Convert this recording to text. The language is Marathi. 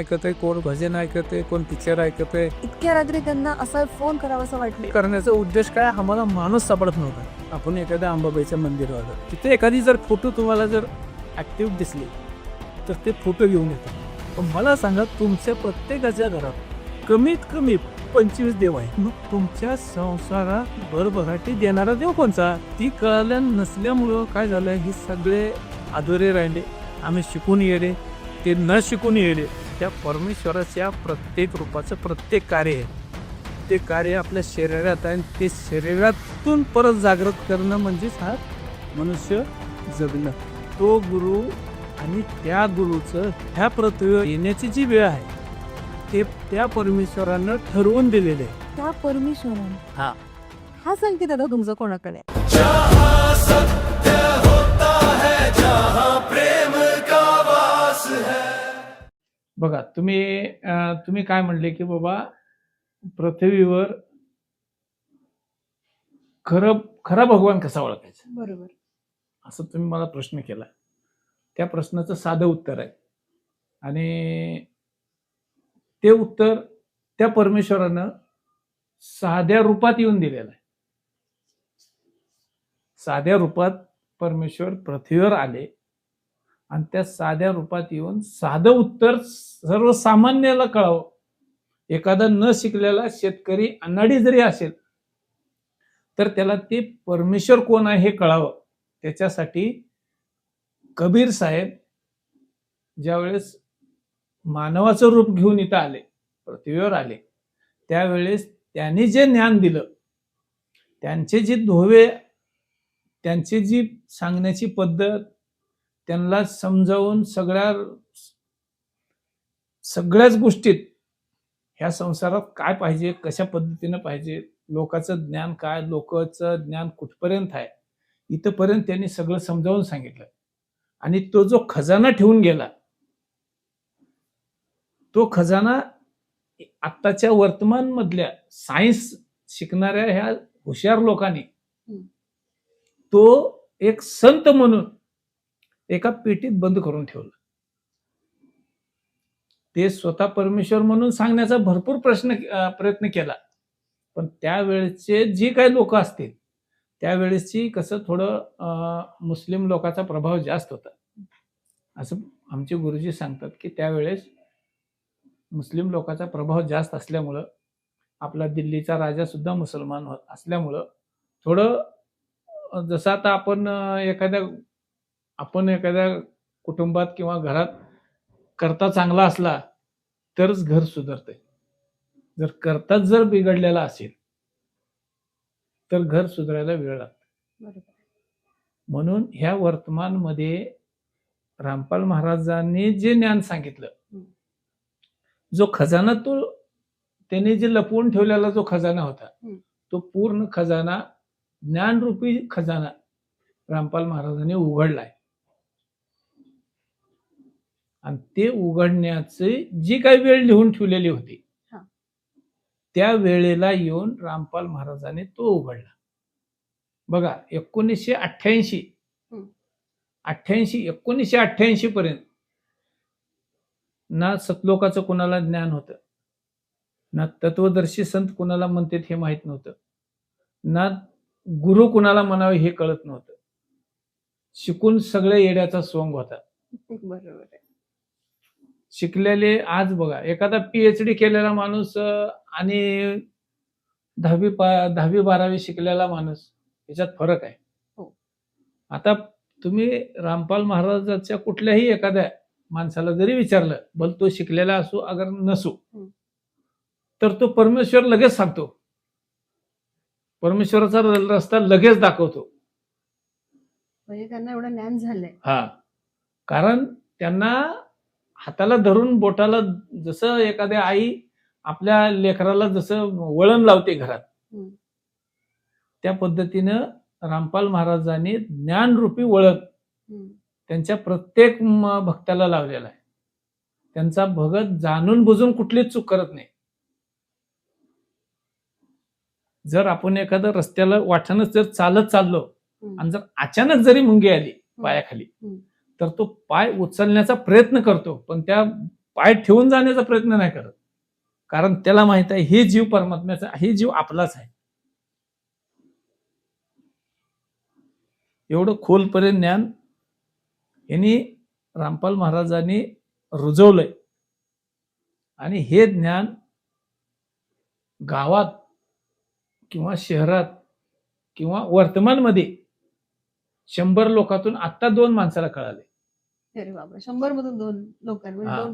ऐकतंय, कोण भजन ऐकतंय, कोण पिक्चर ऐकतंय. इतक्या रात्री त्यांना असा फोन करावा असं वाटलं. करण्याचा उद्देश काय, आम्हाला माणूस सापडत नव्हता. आपण एखाद्या अंबाबाईच्या मंदिरावर आलो, तिथे एखादी जर फोटो तुम्हाला जर ऍक्टिव्ह दिसली तर ते फोटो घेऊन येतात. पण मला सांगा, तुमच्या प्रत्येकाच्या घरात कमीत कमी 25 देव आहे. मग तुमच्या संसारात भरभराटी देणारा देव कोणचा? ती कळल्या नसल्यामुळं काय झालं, हे सगळे अधुरे राहिले. आम्ही शिकून येले, ते न शिकून येले. त्या परमेश्वराच्या प्रत्येक रूपाचं प्रत्येक कार्य आहे. ते कार्य आपल्या शरीरात आहे. ते शरीरातून परत जागृत करणं म्हणजेच हा मनुष्य जगणं. तो गुरु आणि त्या गुरुचं ह्या पृथ्वीवर येण्याची जी वेळ आहे ते त्या परमेश्वरानं ठरवून दिलेले आहे. त्या परमेश्वराने हा संकेत आता तुमचा कोणाकडे आहे? बघा, तुम्ही काय म्हणले की बाबा पृथ्वीवर खरा भगवान कसा ओळखायचा, बरोबर. असं तुम्ही मला प्रश्न केला. त्या प्रश्नाचं साधं उत्तर आहे आणि ते उत्तर त्या परमेश्वरानं साध्या रूपात येऊन दिलेलं आहे. साध्या रूपात परमेश्वर पृथ्वीवर आले आणि त्या साध्या रूपात येऊन साधं उत्तर सर्वसामान्याला कळावं. एखादा न शिकलेला शेतकरी अनाडी जरी असेल तर त्याला ते परमेश्वर कोण आहे हे कळावं. त्याच्यासाठी कबीर साहेब ज्यावेळेस मानवाचं रूप घेऊन इथं आले, पृथ्वीवर आले, त्यावेळेस त्यांनी जे ज्ञान दिलं, त्यांचे जे धोवे, त्यांची जी सांगण्याची पद्धत, त्यांना समजावून सगळ्याच गोष्टीत ह्या संसारात काय पाहिजे, कशा पद्धतीनं पाहिजे, लोकांचं ज्ञान काय, लोकांचं ज्ञान कुठपर्यंत आहे, इथपर्यंत त्यांनी सगळं समजावून सांगितलं. आणि तो जो खजाना ठेवून गेला, तो खजाना आत्ताच्या वर्तमान मधल्या सायन्स शिकणाऱ्या ह्या हुशार लोकांनी तो एक संत म्हणून एका पेटीत बंद करून ठेवलं. ते स्वतः परमेश्वर म्हणून सांगण्याचा भरपूर प्रयत्न केला. पण त्यावेळेचे जी काही लोक असतील, त्यावेळेसची कसं थोडं मुस्लिम लोकांचा प्रभाव जास्त होता. असं आमचे गुरुजी सांगतात की त्यावेळेस मुस्लिम लोकांचा प्रभाव जास्त असल्यामुळं, आपला दिल्लीचा राजा सुद्धा मुसलमान असल्यामुळं थोडं, जसं आता आपण एखाद्या कुटुंबात किंवा घरात करता चांगला असला तरच घर सुधारतंय. जर करताच जर बिघडलेला असेल तर घर सुधारायला वेळ लागतो. म्हणून ह्या वर्तमान मध्ये रामपाल महाराजांनी जे ज्ञान सांगितलं, जो खजाना, तो त्यांनी जे लपवून ठेवलेला जो खजाना होता, तो पूर्ण खजाना, ज्ञानरूपी खजाना रामपाल महाराजांनी उघडलाय. आणि ते उघडण्याची जी काही वेळ लिहून ठेवलेली होती, त्या वेळेला येऊन रामपाल महाराजांनी तो उघडला. बघा, 1988 पर्यंत ना सतलोकाचं कुणाला ज्ञान होतं, ना तत्वदर्शी संत कुणाला म्हणतात हे माहित नव्हतं, ना गुरु कुणाला म्हणावे हे कळत नव्हतं. शिकून सगळे येड्याचा सोंग होता. बरोबर आहे. शिकलेले, आज बघा, एखादा PhD केलेला माणूस आणि 10वी-12वी शिकलेला माणूस, याच्यात फरक आहे. आता तुम्ही रामपाल महाराजाच्या कुठल्याही एखाद्या माणसाला जरी विचारलं, भल तो शिकलेला असो अगर नसो, तर तो परमेश्वर लगेच सांगतो, परमेश्वराचा रस्ता लगेच दाखवतो. म्हणजे त्यांना एवढं ज्ञान झालंय. कारण त्यांना हाताला धरून बोटाला, जसं एखाद्या आई आपल्या लेकराला जसं वळण लावते घरात, त्या पद्धतीनं रामपाल महाराजांनी ज्ञानरूपी वळण त्यांच्या प्रत्येक भक्ताला लावलेला आहे. त्यांचा भगत जाणून बुजून कुठलीच चूक करत नाही. जर आपण एखाद्या रस्त्याला वाटेनच जर चालत चाललो आणि जर अचानक जरी मुंगी आली पायाखाली, तर तो पाय उचलण्याचा प्रयत्न करतो, पण त्या पाय ठेवून जाण्याचा प्रयत्न नाही करत, कारण त्याला माहित आहे हे जीव परमात्म्याचा, हे जीव आपलाच आहे. एवढं खोलपर्यंत ज्ञान यांनी रामपाल महाराजांनी रुजवलंय. आणि हे ज्ञान गावात किंवा शहरात किंवा वर्तमानमध्ये 100 लोकातून आता 2 माणसाला कळाले. अरे बापरे, 100 मधून 2 लोकांमध्ये हा. 2